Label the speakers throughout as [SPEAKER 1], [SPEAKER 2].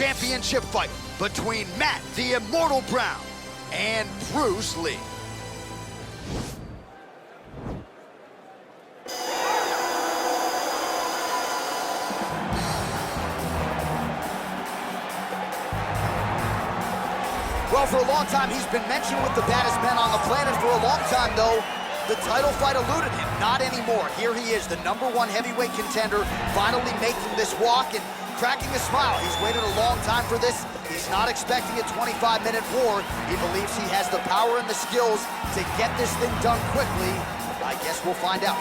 [SPEAKER 1] championship fight between Matt the Immortal Brown and Bruce Lee. Well, for a long time, he's been mentioned with the baddest men on the planet. For a long time, though, the title fight eluded him. Not anymore. Here he is, the #1 heavyweight contender, finally making this walk and cracking a smile. He's waited a long time for this. He's not expecting a 25-minute war. He believes he has the power and the skills to get this thing done quickly. I guess we'll find out.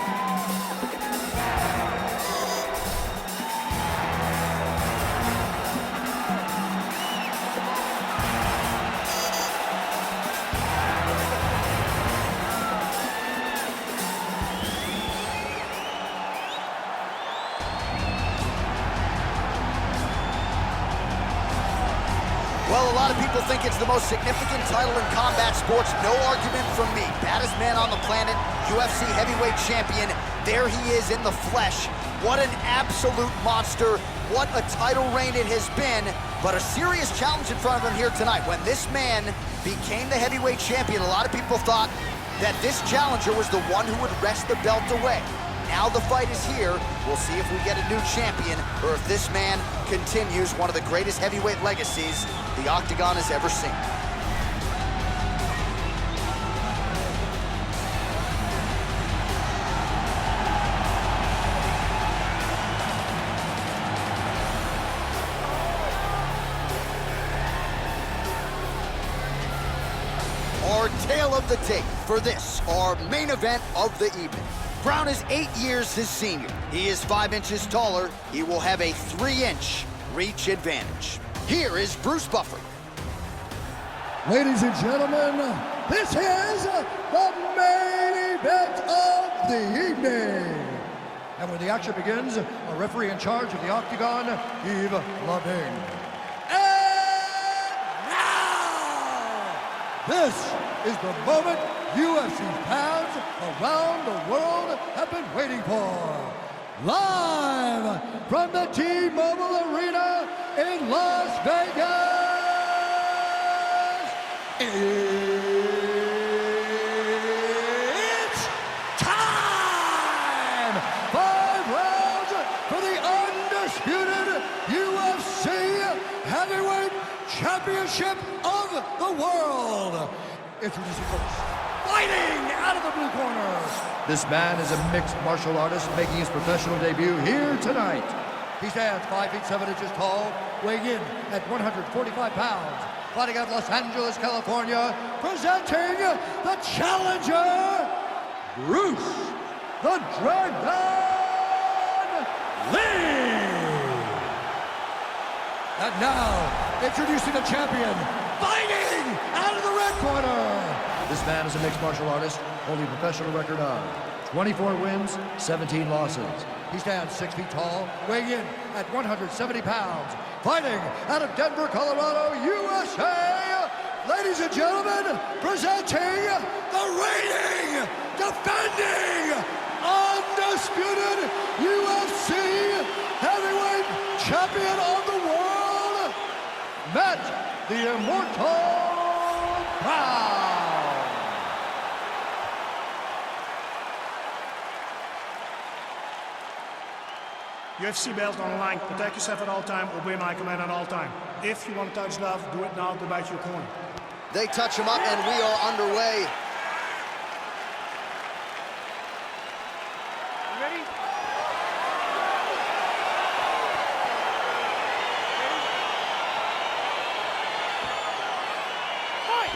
[SPEAKER 1] Well, a lot of people think it's the most significant title in combat sports. No argument from me. Baddest man on the planet, UFC heavyweight champion. There he is in the flesh. What an absolute monster. What a title reign it has been. But a serious challenge in front of him here tonight. When this man became the heavyweight champion, a lot of people thought that this challenger was the one who would wrest the belt away. Now the fight is here. We'll see if we get a new champion or if this man continues one of the greatest heavyweight legacies the Octagon has ever seen. Our tale of the tape for this, our main event of the evening. Brown is 8 years his senior. He is 5 inches taller. He will have a 3-inch reach advantage. Here is Bruce Buffer.
[SPEAKER 2] Ladies and gentlemen, this is the main event of the evening. And when the action begins, a referee in charge of the Octagon, Yves Lavigne. And now, this is the moment UFC fans around the world have been waiting for. Live from the T-Mobile Arena in Las Vegas, it's time! 5 rounds for the undisputed UFC Heavyweight Championship of the world. Introducing first, fighting out of the blue corner. This man is a mixed martial artist making his professional debut here tonight. He stands 5 feet 7 inches tall, weighing in at 145 pounds. Fighting out of Los Angeles, California, presenting the challenger, Bruce the Dragon Lee. And now, introducing the champion, fighting out of the red corner. This man is a mixed martial artist, holding a professional record of 24 wins, 17 losses. He stands 6 feet tall, weighing in at 170 pounds. Fighting out of Denver, Colorado, USA. Ladies and gentlemen, presenting the reigning, defending, undisputed UFC heavyweight champion of the world, Matt the Immortal Brown.
[SPEAKER 3] UFC belt on the line. Protect yourself at all time. Obey my command at all time. If you want to touch love, do it now. Go back to your corner.
[SPEAKER 1] They touch him up and we are underway.
[SPEAKER 3] You ready?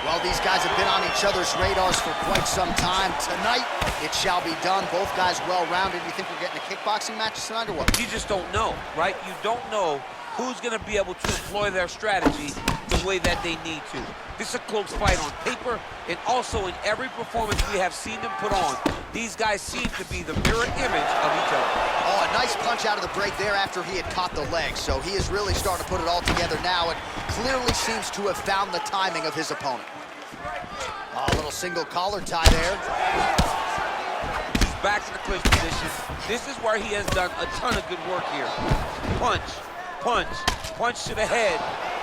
[SPEAKER 1] Well, these guys have been on each other's radars for quite some time. Tonight, it shall be done. Both guys well-rounded. You think we're getting a kickboxing match tonight or what?
[SPEAKER 4] You just don't know, right? You don't know who's going to be able to employ their strategy the way that they need to. This is a close fight on paper, and also in every performance we have seen them put on. These guys seem to be the mirror image of each other.
[SPEAKER 1] Oh, a nice punch out of the break there after he had caught the leg. So he is really starting to put it all together now and clearly seems to have found the timing of his opponent. Oh, a little single collar tie there.
[SPEAKER 4] He's back in the clinch position. This is where he has done a ton of good work here. Punch, punch. Punch to the head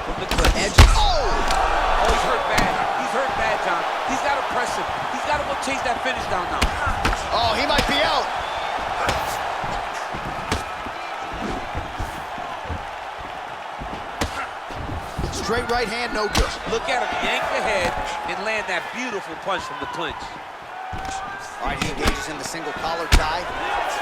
[SPEAKER 4] from the clinch.
[SPEAKER 1] Edge. Oh!
[SPEAKER 4] Oh, he's hurt bad. He's hurt bad, John. He's got to press him. He's got to go chase that finish down now.
[SPEAKER 1] Oh, he might be out. Straight right hand, no good.
[SPEAKER 4] Look at him yank the head and land that beautiful punch from the clinch.
[SPEAKER 1] All right, he engages in the single collar tie.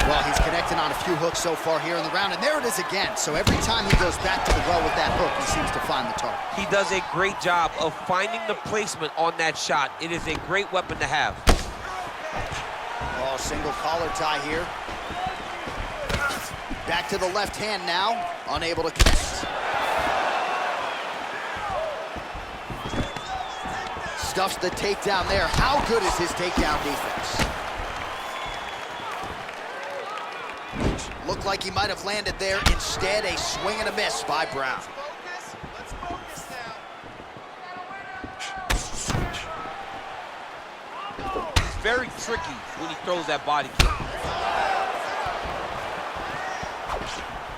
[SPEAKER 1] Well, he's connecting on a few hooks so far here in the round, and there it is again. So every time he goes back to the well with that hook, he seems to find the target.
[SPEAKER 4] He does a great job of finding the placement on that shot. It is a great weapon to have.
[SPEAKER 1] Oh, single collar tie here. Back to the left hand now, unable to connect. Stuffs the takedown there. How good is his takedown defense? Looked like he might have landed there. Instead, a swing and a miss by Brown.
[SPEAKER 5] Let's focus now.
[SPEAKER 4] It's very tricky when he throws that body kick.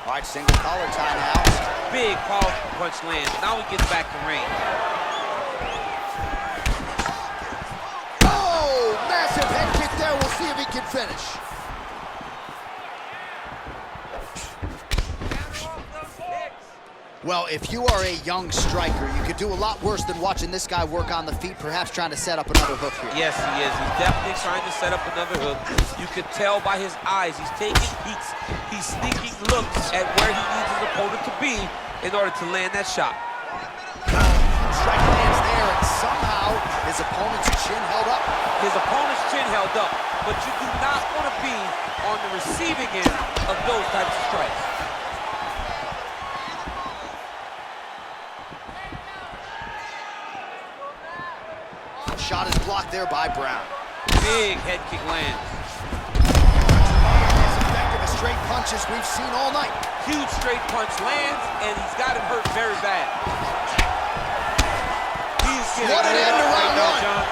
[SPEAKER 1] All right, single collar tie now.
[SPEAKER 4] Big, powerful punch lands. Now he gets back to range.
[SPEAKER 1] Oh, massive head kick there. We'll see if he can finish. Well, if you are a young striker, you could do a lot worse than watching this guy work on the feet, perhaps trying to set up another hook here.
[SPEAKER 4] Yes, he is. He's definitely trying to set up another hook. You can tell by his eyes. He's taking peeks. He's sneaking looks at where he needs his opponent to be in order to land that shot.
[SPEAKER 1] Strike lands there, and somehow his opponent's chin held up.
[SPEAKER 4] His opponent's chin held up, but you do not want to be on the receiving end of those types of strikes.
[SPEAKER 1] Shot is blocked there by Brown.
[SPEAKER 4] Big head kick lands.
[SPEAKER 1] As effective as straight punches we've seen all night.
[SPEAKER 4] Huge straight punch lands, and he's got him hurt very bad. He's getting
[SPEAKER 1] What an
[SPEAKER 4] lit
[SPEAKER 1] end to
[SPEAKER 4] up
[SPEAKER 1] round
[SPEAKER 4] right now,
[SPEAKER 1] one.
[SPEAKER 4] John.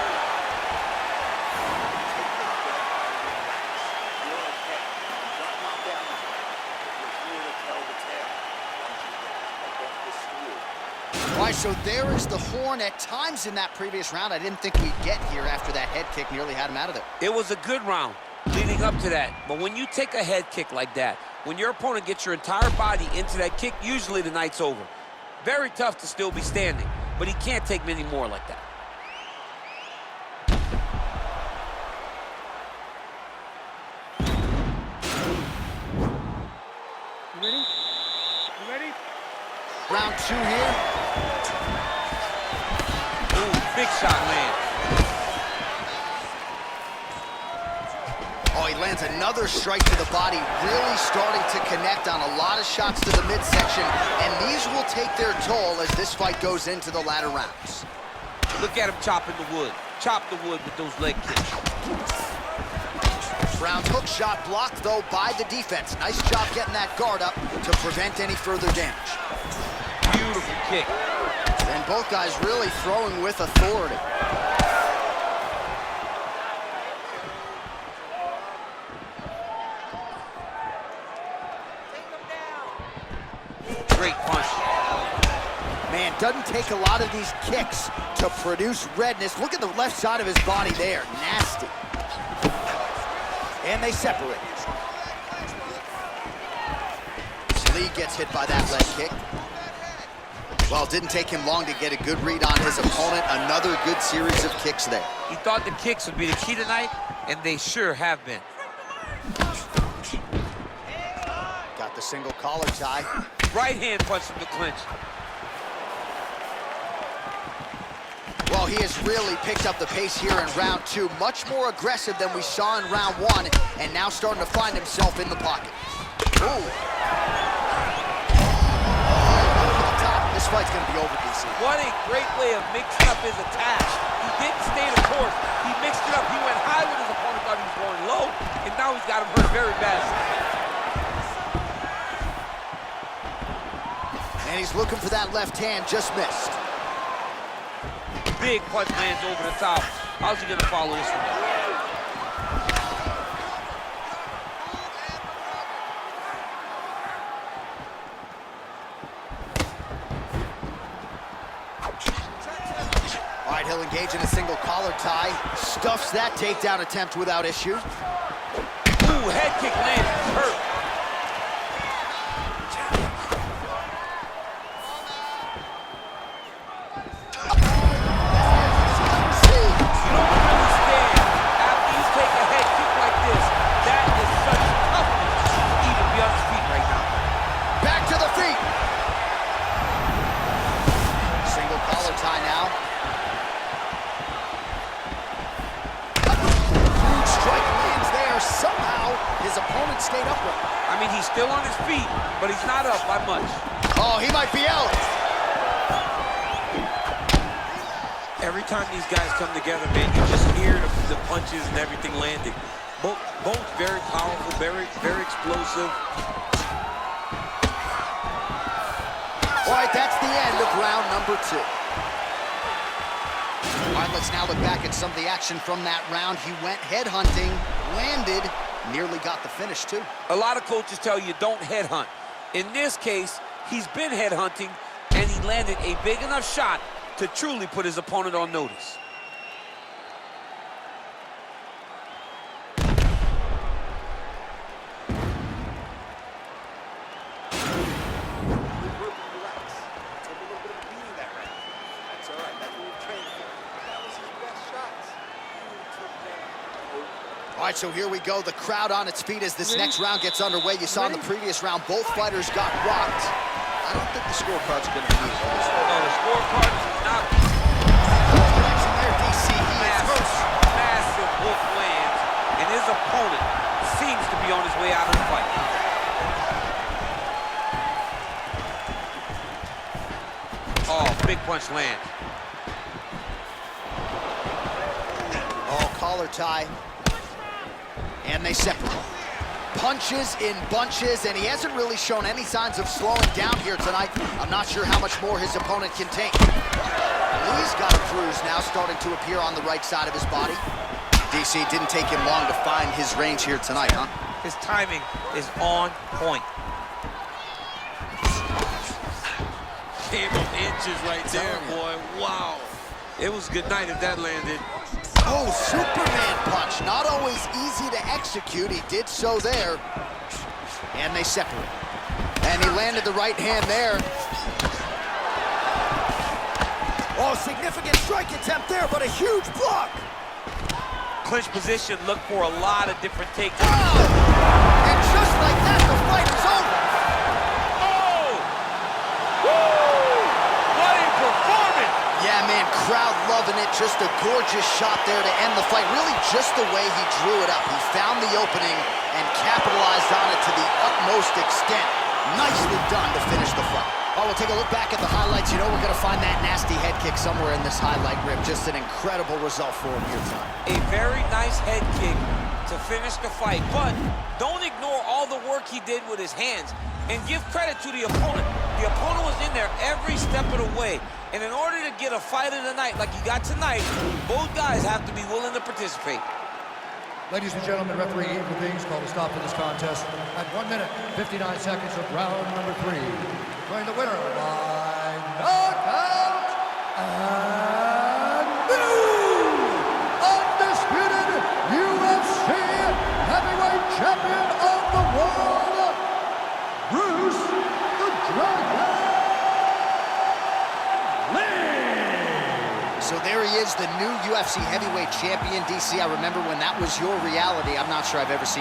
[SPEAKER 1] All right, so there is the horn. At times in that previous round, I didn't think we'd get here after that head kick nearly had him out of there.
[SPEAKER 4] It was a good round leading up to that. But when you take a head kick like that, when your opponent gets your entire body into that kick, usually the night's over. Very tough to still be standing, but he can't take many more like that.
[SPEAKER 3] You ready? You ready?
[SPEAKER 1] Round two here.
[SPEAKER 4] Ooh, big shot lands.
[SPEAKER 1] Oh, he lands another strike to the body, really starting to connect on a lot of shots to the midsection, and these will take their toll as this fight goes into the latter rounds.
[SPEAKER 4] Look at him chopping the wood. Chop the wood with those leg kicks.
[SPEAKER 1] Brown's hook shot blocked, though, by the defense. Nice job getting that guard up to prevent any further damage.
[SPEAKER 4] Beautiful kick.
[SPEAKER 1] And both guys really throwing with authority.
[SPEAKER 4] Great punch.
[SPEAKER 1] Man, doesn't take a lot of these kicks to produce redness. Look at the left side of his body there. Nasty. And they separate. Lee gets hit by that leg kick. Well, it didn't take him long to get a good read on his opponent. Another good series of kicks there.
[SPEAKER 4] He thought the kicks would be the key tonight, and they sure have been.
[SPEAKER 1] Got the single collar tie.
[SPEAKER 4] Right hand punch from the clinch.
[SPEAKER 1] Well, he has really picked up the pace here in round two. Much more aggressive than we saw in round one, and now starting to find himself in the pocket. Ooh. This fight's gonna be over, DC.
[SPEAKER 4] What a great way of mixing up his attack. He didn't stay the course. He mixed it up. He went high when his opponent thought he was going low, and now he's got him hurt very badly.
[SPEAKER 1] And he's looking for that left hand, just missed.
[SPEAKER 4] Big punch lands over the top. How's he gonna follow this one up?
[SPEAKER 1] he'll engage in a single collar tie. Stuffs that takedown attempt without issue.
[SPEAKER 4] Ooh, head kick lands, hurt.
[SPEAKER 1] Stayed upright.
[SPEAKER 4] I mean, he's still on his feet, but he's not up by much.
[SPEAKER 1] Oh, he might be out.
[SPEAKER 4] Every time these guys come together, man, you just hear the punches and everything landing. Both very powerful, very explosive.
[SPEAKER 1] All right, that's the end of round number 2. All right, let's now look back at some of the action from that round. He went headhunting, landed, nearly got the finish, too.
[SPEAKER 4] A lot of coaches tell you don't headhunt. In this case, he's been headhunting, and he landed a big enough shot to truly put his opponent on notice.
[SPEAKER 1] All right, so here we go. The crowd on its feet as this next round gets underway. You saw in the previous round, both fighters got rocked. I don't think the scorecards are going to be used for this one.
[SPEAKER 4] No, the scorecard is not.
[SPEAKER 1] Connection there, DC. He is hurt.
[SPEAKER 4] Massive hook lands, and his opponent seems to be on his way out of the fight. Oh, big punch lands.
[SPEAKER 1] Oh, collar tie. And they separate. Punches in bunches, and he hasn't really shown any signs of slowing down here tonight. I'm not sure how much more his opponent can take. Lee's got a bruise now starting to appear on the right side of his body. DC, didn't take him long to find his range here tonight, huh?
[SPEAKER 4] His timing is on point. Came from inches right there, boy. Wow. It was good night if that landed.
[SPEAKER 1] Oh, Superman punch. Not always easy to execute. He did so there. And they separate. And he landed the right hand there. Oh, significant strike attempt there, but a huge block.
[SPEAKER 4] Clinch position, look for a lot of different takedowns.
[SPEAKER 1] Oh! And just like that, the fight is over.
[SPEAKER 4] Oh! Woo! What a performance!
[SPEAKER 1] Yeah, man, crowd loving it. Just a gorgeous shot there to end the fight. Really just the way he drew it up. He found the opening and capitalized on it to the utmost extent. Nicely done to finish the fight. Oh, we'll take a look back at the highlights. You know we're going to find that nasty head kick somewhere in this highlight rip. Just an incredible result for him here tonight.
[SPEAKER 4] A very nice head kick to finish the fight, but don't ignore all the work he did with his hands and give credit to the opponent. The opponent was in there every step of the way. And in order to get a fight of the night like you got tonight, both guys have to be willing to participate.
[SPEAKER 2] Ladies and gentlemen, referee Ian Things called a stop to this contest at 1 minute, 59 seconds of round number 3. Declaring the winner by knockout and new undisputed UFC heavyweight champion of the world, Bruce the Dragon Lee.
[SPEAKER 1] So there he is, the new UFC heavyweight champion, DC. I remember when that was your reality. I'm not sure I've ever seen